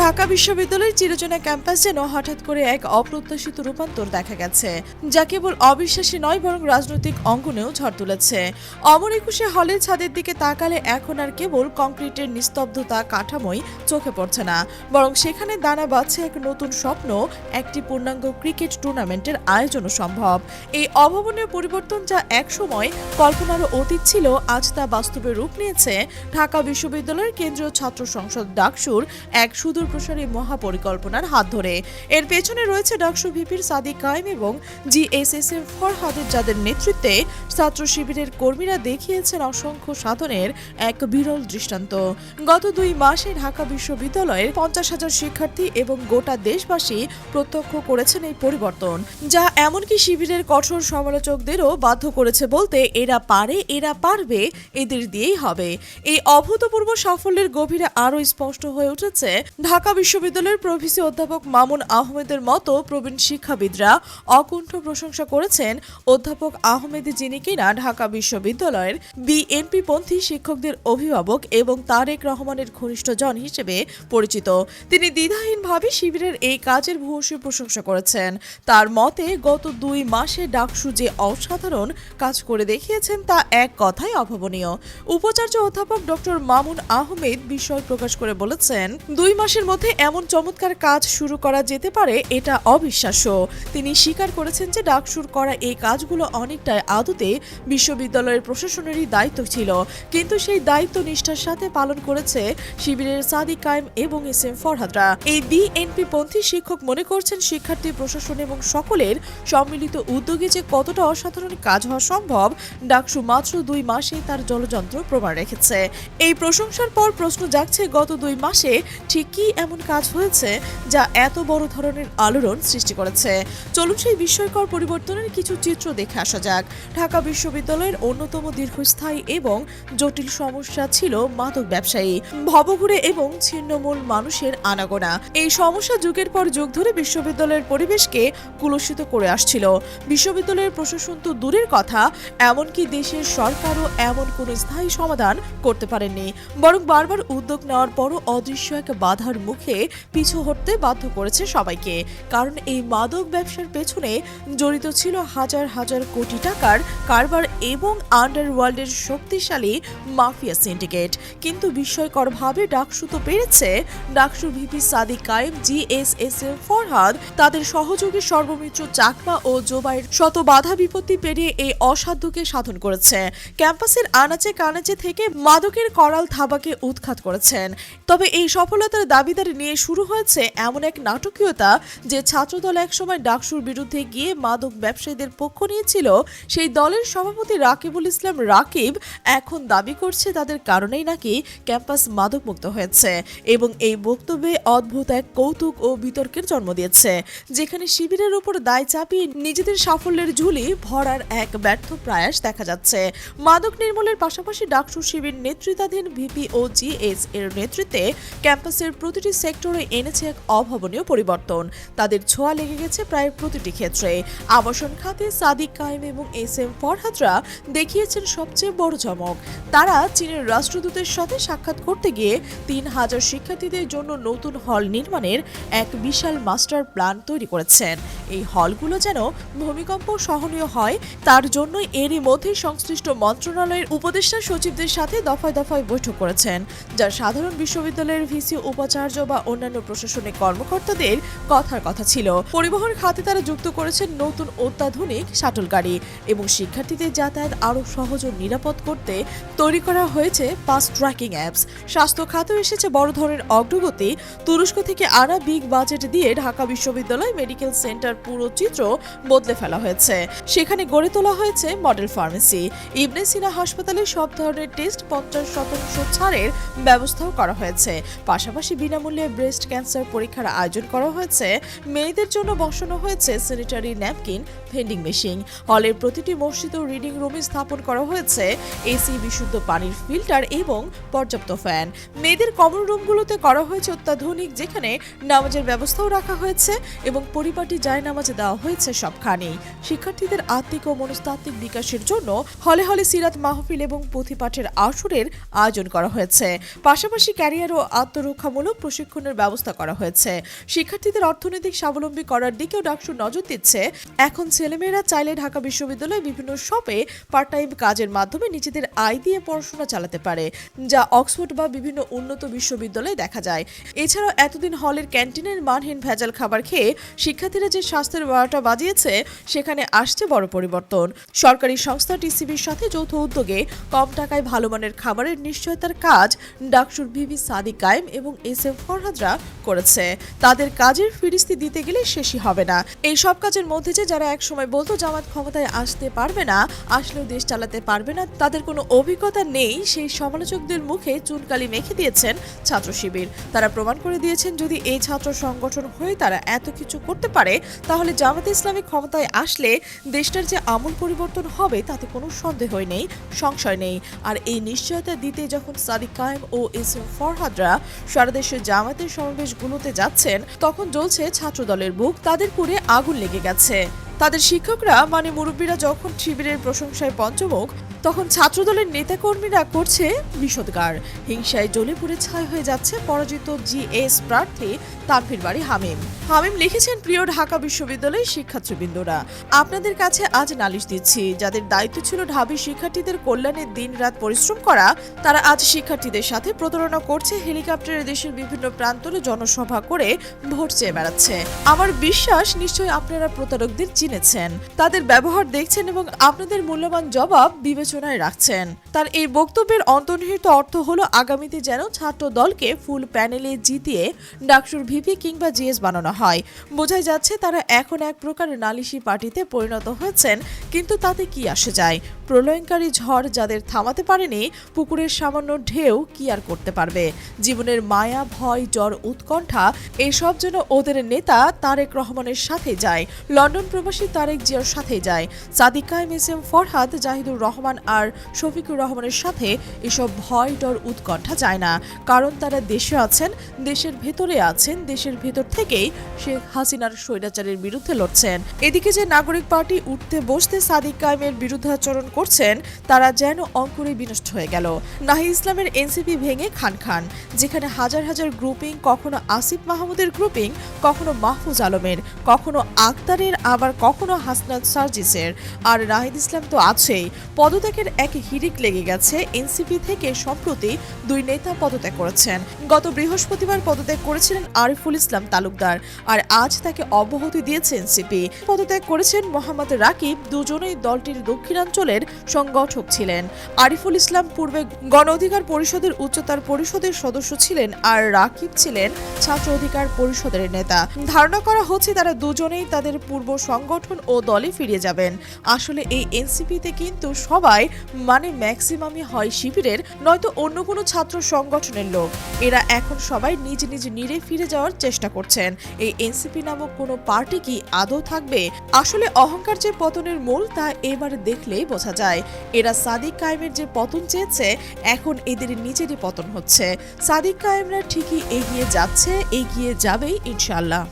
ঢাকা বিশ্ববিদ্যালয়ের চিরচেনা ক্যাম্পাস যেন হঠাৎ করে এক অপ্রত্যাশিত রূপান্তর দেখা গেছে, যা কেবল অবিশ্বাসী নয় বরং রাজনৈতিক অঙ্গনেও ঝড় তুলেছে। অমর একুশে হলের ছাদের দিকে তাকালে এখন আর কেবল কংক্রিটের নিস্তব্ধতা কাঠামোই চোখে পড়ছে না, বরং সেখানে দানা বাঁধছে এক নতুন স্বপ্ন, একটি পূর্ণাঙ্গ ক্রিকেট টুর্নামেন্টের আয়োজনও সম্ভব। এই অভাবনীয় পরিবর্তন, যা একসময় কল্পনারও অতীত ছিল, আজ তা বাস্তবে রূপ নিয়েছে ঢাকা বিশ্ববিদ্যালয়ের কেন্দ্রীয় ছাত্র সংসদ ডাকসুর এক সুদূরপ্রসারী মহাপরিকল্পনার হাত ধরে। এর পেছনে রয়েছে ডাকসু ভিপির সাদিক কায়েম এবং জিএসএসএম ফরহাদের, যাদের নেতৃত্বে ছাত্র শিবিরের কর্মীরা দেখিয়েছেন অসংখ্য সাধনের এক বিরল দৃষ্টান্ত। গত 2 মাসে ঢাকা বিশ্ববিদ্যালয়ের 50,000 শিক্ষার্থী এবং গোটা দেশবাসী প্রত্যক্ষ করেছেন এই পরিবর্তন, যা এমনকি শিবিরের কঠোর সমালোচকদেরও বাধ্য করেছে বলতে, এরা পারে, এরা পারবে, এদের দিয়েই হবে। এই অভূতপূর্ব সাফল্যের গভীরে আরও স্পষ্ট হয়ে উঠেছে ঢাকা বিশ্ববিদ্যালয়ের প্রভিসি অধ্যাপক মামুন আহমেদের মতো প্রবীণ শিক্ষাবিদরা অকুণ্ঠ প্রশংসা করেছেন অধ্যাপক আহমেদ, যিনি কিনা ঢাকা বিশ্ববিদ্যালয়ের বিএনপিপন্থী শিক্ষকদের অভিভাবক এবং তারেক রহমানের ঘনিষ্ঠজন হিসেবে পরিচিত। তিনি দ্বিধাহীনভাবে শিবিরের এই কাজের ভূয়সী প্রশংসা করেছেন। তার মতে, গত 2 মাসে ডাকসু যে অসাধারণ কাজ করে দেখিয়েছেন তা এক কথায় অভাবনীয়। উপাচার্য অধ্যাপক ডক্টর মামুন আহমেদ বিস্ময় প্রকাশ করে বলেছেন, 2 মাসের মধ্যে এমন চমৎকার কাজ শুরু করা যেতে পারে, এটা অবিশ্বাস্য। তিনি স্বীকার করেছেন যে ডাকসুর করা এই কাজগুলো অনেকটাই আদতে বিশ্ববিদ্যালয়ের প্রশাসনেরই দায়িত্ব ছিল, কিন্তু সেই দায়িত্ব নিষ্ঠার সাথে পালন করেছে শিবিরের সাদিক কায়েম এবং এস এম ফরহাদরা। এই বিএনপি পন্থী শিক্ষক মনে করছেন শিক্ষার্থী, প্রশাসন এবং সকলের সম্মিলিত উদ্যোগে যে কতটা অসাধারণ কাজ হওয়া সম্ভব, ডাকসু মাত্র 2 মাসে তার জলযন্ত্র প্রমাণ রেখেছে। এই প্রশংসার পর প্রশ্ন জাগছে, গত 2 মাসে ঠিক কি এমন কাজ হয়েছে যা এত বড় ধরনের আলোড়ন সৃষ্টি করেছে? চলুন সেই বিস্ময়কর পরিবর্তনের কিছু চিত্র দেখে আসা যাক। ঢাকা বিশ্ববিদ্যালয়ের অন্যতম দীর্ঘস্থায়ী এবং জটিল সমস্যা ছিল মাদক ব্যবসায়ী, ভবঘুরে এবং ছিন্নমূল মানুষের আনাগোনা। এই সমস্যা যুগের পর যুগ ধরে বিশ্ববিদ্যালয়ের পরিবেশকে কুলসিত করে আসছিল। বিশ্ববিদ্যালয়ের প্রশাসন তো দূরের কথা, এমনকি দেশের সরকারও এমন কোনো স্থায়ী সমাধান করতে পারেননি, বরং বারবার উদ্যোগ নেওয়ার পরও অদৃশ্য এক বাধার মুখে পিছু হটতে বাধ্য করেছে সবাইকে। কারণ এই মাদক ব্যবসার পেছনে জড়িত ছিল হাজার হাজার কোটি টাকার কারবার এবং আন্ডারওয়ার্ল্ডের শক্তিশালী মাফিয়া সিন্ডিকেট। কিন্তু বিস্ময়করভাবে ডাকসু তো পেরেছে। ডাকসু ভিপি সাদিক কায়েম, জিএসএসএম ফরহাদ, তাদের সহযোগী সর্বমিত্র চাকমা ও জোবাইর শত বাধা বিপত্তি পেরিয়ে এই অসাধ্যকে সাধন করেছে। ক্যাম্পাসের আনাচে কানাচে থেকে মাদকের করাল থাবাকে উৎখাত করেছেন। তবে এই সফলতার দাবিদার নিয়ে শুরু হয়েছে এমন এক নাটকীয়তা, যে ছাত্রদল একসময় ডাকসুর বিরুদ্ধে গিয়ে মাদক ব্যবসায়ীদের পক্ষ নিয়েছিল, সেই দলের সভাপতি রাকিবুল ইসলাম রাকিব এখন দাবি করছে তাদের কারণেই নাকি ক্যাম্পাস মাদকমুক্ত হয়েছে, এবং এই বক্তব্যে অদ্ভুত এক কৌতুক ও বিতর্কের জন্ম দিয়েছে, যেখানে শিবিরের উপর দায় চাপিয়ে নিজেদের সাফল্যের ঝুলি ভরার এক ব্যর্থ প্রয়াস দেখা যাচ্ছে। মাদক নির্মূলের পাশাপাশি ডাকসু শিবির নেতৃত্বাধীন ভিপি ও জিএস এর নেতৃত্বে ক্যাম্পাসের প্রতিটি সেক্টরে এনেছে এক অভাবনীয় পরিবর্তন। তাদের ছোঁয়া লেগে গেছে প্রায় প্রতিটি ক্ষেত্রে। আবাসন খাতে সাদিক কায়েম এবং এস এম ফরহাদরা দেখিয়েছেন সবচেয়ে বড় চমক। তারা চীনের রাষ্ট্রদূতের সাথে সাক্ষাৎ করতে গিয়ে 3,000 শিক্ষার্থীদের জন্য নতুন হল নির্মাণের এক বিশাল মাস্টার প্ল্যান তৈরি করেছেন। এই হলগুলো যেন ভূমিকম্প সহনীয় হয়, তার জন্যই এরই মধ্যে সংশ্লিষ্ট মন্ত্রণালয়ের উপদেষ্টা সচিবদের সাথে দফায় দফায় বৈঠক করেছেন, যা সাধারণ বিশ্ববিদ্যালয়ের ভিসি, উপাচার্য বা অন্যান্য প্রশাসনিক কর্মকর্তাদের কথার কথা ছিল। পরিবহন খাতে তারা যুক্ত করেছেন নতুন অত্যাধুনিক শাটল গাড়ি, এবং শিক্ষার্থীদের যাতায়াত আরও সহজ ও নিরাপদ করতে তৈরি করা হয়েছে ফাস্ট ট্র্যাকিং অ্যাপস। স্বাস্থ্য খাতেও এসেছে বড় ধরনের অগ্রগতি। তুরস্ক থেকে আনা বিগ বাজেট দিয়ে ঢাকা বিশ্ববিদ্যালয় মেডিকেল সেন্টার পুরো চিত্র বদলে ফেলা হয়েছে। সেখানে গড়ে তোলা হয়েছে মডেল ফার্মেসি। ইবনে সিনা হাসপাতালে সব ধরনের টেস্ট 50% ছাড়ের ব্যবস্থাও করা হয়েছে। পাশাপাশি বিনামূল্যে ব্রেস্ট ক্যান্সার পরীক্ষার আয়োজন করা হয়েছে। মেয়েদের জন্য বসানো হয়েছে স্যানিটারি ন্যাপকিন ভেন্ডিং মেশিন। হলের প্রতিটি মসজিদ ও রিডিং রুমে স্থাপন করা হয়েছে এসি, বিশুদ্ধ পানির ফিল্টার এবং পর্যাপ্ত ফ্যান। মেয়েদের কমন রুমগুলোতে করা হয়েছে অত্যাধুনিক, যেখানে নামাজের ব্যবস্থাও রাখা হয়েছে এবং পরিপাটি জায়নামাজ দেওয়া হয়েছে সবখানেই। শিক্ষার্থীদের আত্মিক ও মনস্তাত্ত্বিক বিকাশের জন্য হলে হলে সিরাত মাহফিল এবং পুঁথিপাঠের আসরের আয়োজন করা হয়েছে। পাশাপাশি ক্যারিয়ার ও আত্মরক্ষামূলক প্রশিক্ষণের ব্যবস্থা করা হয়েছে। শিক্ষার্থীদের অর্থনৈতিক স্বাবলম্বী করার দিকেও ডাকসু নজর দিচ্ছে। এখন ছেলেমেয়েরা চাইলে ঢাকা বিশ্ববিদ্যালয়ে বিভিন্ন শপে পার্ট টাইম কাজের মাধ্যমে নিজেদের আয় দিয়ে পড়াশোনা চালাতে পারে, যা অক্সফোর্ড বা বিভিন্ন উন্নত বিশ্ববিদ্যালয়ে দেখা যায়। এছাড়াও এতদিন হলের ক্যান্টিনের মানহীন ভেজাল খাবার খেয়ে শিক্ষার্থীরা যে স্বাস্থ্যের বারোটা বাজিয়েছে, সেখানে আসছে বড় পরিবর্তন। সরকারি সংস্থা টিসিবির সাথে যৌথ উদ্যোগে কম টাকায় ভালো মানের খাবারের নিশ্চয়তার কাজ ডাকসুর ভিভি সাদিক কায়েম এবং এসএম ফরহাদরা করেছে। তাদের কাজের ফিরিস্তি দিতে গেলে শেষই হবে না। এই সব কাজের মধ্যে যে যারা একসময় বলতো জামাত ক্ষমতায় আসতে পারবে না, আসলেও দেশ চালাতে পারবে না, তাদের কোনো অভিজ্ঞতা নেই, সেই সমালোচকদের মুখে চুনকালি মেখে দিয়েছেন ছাত্র শিবির। তারা প্রমাণ করে দিয়েছেন, যদি এই ছাত্র সংগঠন হয়ে তারা এত কিছু করতে পারে, তাহলে জামাতে ইসলামী ক্ষমতায় আসলে দেশটার যে আমূল পরিবর্তন হবে তাতে কোনো সন্দেহই নেই, সংশয় নেই। আর এই নিশ্চয়তা দিতে যখন সাদিক কায়েম ও এসএম ফরহাদরা সারা দেশে জামাতের সমাবেশগুলোতে যাচ্ছেন, তখন জ্বলছে ছাত্রদলের বুক, তাদের পুরে আগুন লেগে গেছে। তাদের শিক্ষকরা মানে মুরব্বীরা যখন শিবিরের প্রশংসায় পঞ্চমুখ, তখন ছাত্রদলের নেতাকর্মীরা করছে বিষোদগার। হিংসায় জ্বলে পুড়ে ছাই হয়ে যাচ্ছে পরাজিত জিএস প্রার্থী তানভীর বাড়ি হামিম। হামিম লিখেছেন, প্রিয় ঢাকা বিশ্ববিদ্যালয়ের শিক্ষার্থীবৃন্দরা, আপনাদের কাছে আজ নালিশ দিচ্ছি। যাদের দায়িত্ব ছিল ঢাবি শিক্ষার্থীদের কল্যাণে দিনরাত পরিশ্রম করা, তারা আজ শিক্ষার্থীদের সাথে প্রতারণা করছে। হেলিকপ্টারে দেশের বিভিন্ন প্রান্তরে জনসভা করে ভোট চেয়ে বেড়াচ্ছে। আমার বিশ্বাস নিশ্চয়ই আপনারা প্রতারকদের চিনেছেন, তাদের ব্যবহার দেখছেন এবং আপনাদের মূল্যবান জবাব বিবেচনায় রাখছেন। তার এই বক্তব্যের অন্তর্নিহিত অর্থ হলো, আগামীতে যেন ছাত্র দলকে ফুল প্যানেলে জিতিয়ে ডাকসুর ভিপি কিংবা জিএস বানানো হয়। বোঝাই যাচ্ছে তারা এখন এক প্রকার নালিশি পার্টিতে পরিণত হয়েছেন, কিন্তু তাতে কি আসে যায়? প্রলয়ঙ্কারী ঝড় যাদের থামাতে পারেনি, পুকুরের সামান্য ঢেউ কি আর করতে পারবে? জীবনের মায়া, ভয়, জ্বর, উৎকণ্ঠা এইসব যেন ওদের নেতা তারেক রহমানের সাথে যায়, লন্ডন প্রবাসী তারেক জিয়ার সাথে যায়। সাদিক কায়েম, এসএম ফরহাদ, জাহিদুর রহমান আর শফিকুর রহমানের সাথে এসব ভয়, ডর, উৎকণ্ঠা যায় না। কারণ তারা দেশে আছেন, দেশের ভেতরে আছেন, দেশের ভেতর থেকেই শেখ হাসিনার স্বৈরাচারের বিরুদ্ধে লড়ছেন। এদিকে যে নাগরিক পার্টি উঠতে বসতে সাদিক কায়েমের বিরুদ্ধাচরণ করছেন, তারা যেন অঙ্কুরে বিনষ্ট হয়ে গেল। নাহিদ ইসলামের এনসিপি ভেঙে খান খান, যেখানে হাজার হাজার গ্রুপিং, কখনো আসিফ মাহমুদের গ্রুপিং, কখনো মাহফুজ আলমের, কখনো আক্তারের, আবার কখনো হাসনাত সার্জিসের, আর নাহিদ ইসলাম তো আছেই। পদত্যাগের এক হিড়িক লেগে গেছে। এনসিপি থেকে সম্প্রতি 2 নেতা পদত্যাগ করেছেন। গত বৃহস্পতিবার পদত্যাগ করেছিলেন আরিফুল ইসলাম তালুকদার, আর আজ তাকে অব্যাহতি দিয়েছে এনসিপি। পদত্যাগ করেছেন মোহাম্মদ রাকিব, দুজনেই দলটির দক্ষিণাঞ্চলের সংগঠক ছিলেন। আরিফুল ইসলাম পূর্বে গণ অধিকার পরিষদের উচ্চতর পরিষদের সদস্য ছিলেন, আর রাকিব ছিলেন ছাত্র অধিকার পরিষদের নেতা। ধারণা করা হচ্ছে তারা দুজনেই তাদের পূর্ব সংগঠন ও দলে ফিরে যাবেন। আসলে এই এনসিপিতে কিন্তু সবাই মানে ম্যাক্সিমামই হয় শিবিরের, নয়তো অন্য কোনো ছাত্র সংগঠনের লোক। এরা এখন সবাই নিজ নিজ নিরে ফিরে যাওয়ার চেষ্টা করছেন। এই এনসিপি নামক কোনো পার্টি কি আদৌ থাকবে? আসলে অহংকার যে পতনের মূল, তা এবার দেখলেই বোঝা যায়। এরা সাদিক কায়েমের যে পতন চেয়েছে, এখন এদের নিজেরই পতন হচ্ছে। সাদিক কায়েমরা ঠিকই এগিয়ে যাচ্ছে, এগিয়ে যাবেই ইনশাআল্লাহ।